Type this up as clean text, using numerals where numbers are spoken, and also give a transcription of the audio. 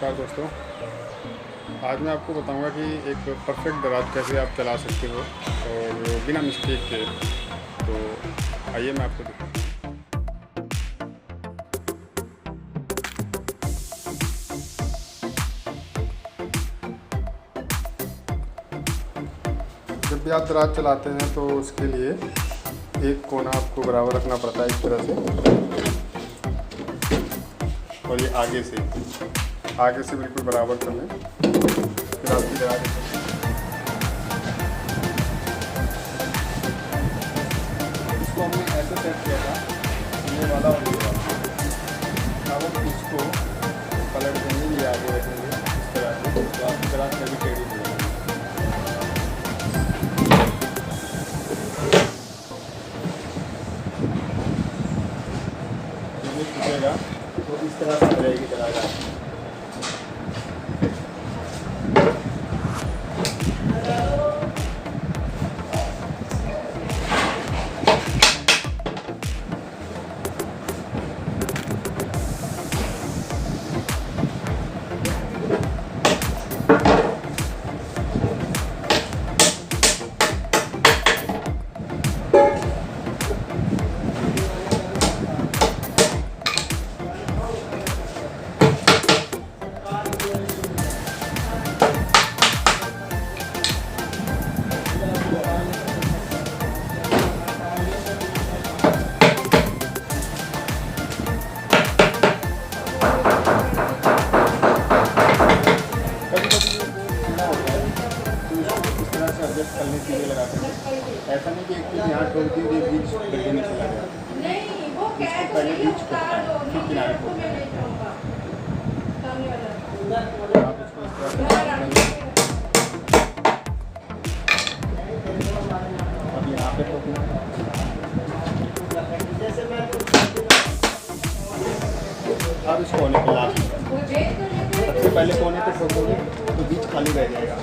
नमस्कार दोस्तों। आज मैं आपको बताऊंगा कि एक परफेक्ट दराज कैसे आप चला सकते हो और बिना मिस्टेक के। तो आइए मैं आपको दिखाऊँ। जब भी आप दराज चलाते हैं तो उसके लिए एक कोना आपको बराबर रखना पड़ता है इस तरह से, और ये आगे से बिल्कुल बराबर कर लें। फिर आपकी दराज इसको हमने ऐसे सेट किया था, ये वाला और ये वाला। अब हम इसको पलट देंगे, ये आगे रखेंगे इस तरह से, तो आपकी दराज कभी टेढ़ी नहीं होगी। खींचेगा तो इस तरह से रहेगी दराज। एडजस्ट करने के लिए लगाते हैं। ऐसा नहीं कि एक चीज़ यहाँ ठोक दी और बीच गड्ढे में चला गया। इसको पहले बीच ठोकना है, फिर किनारे ठोकना है। आप इसको इस तरह से अब यहाँ पे ठोकना है। अब इसको होने के लास्ट सबसे पहले कोने पे ठोकोगे तो बीच खाली रह जाएगा।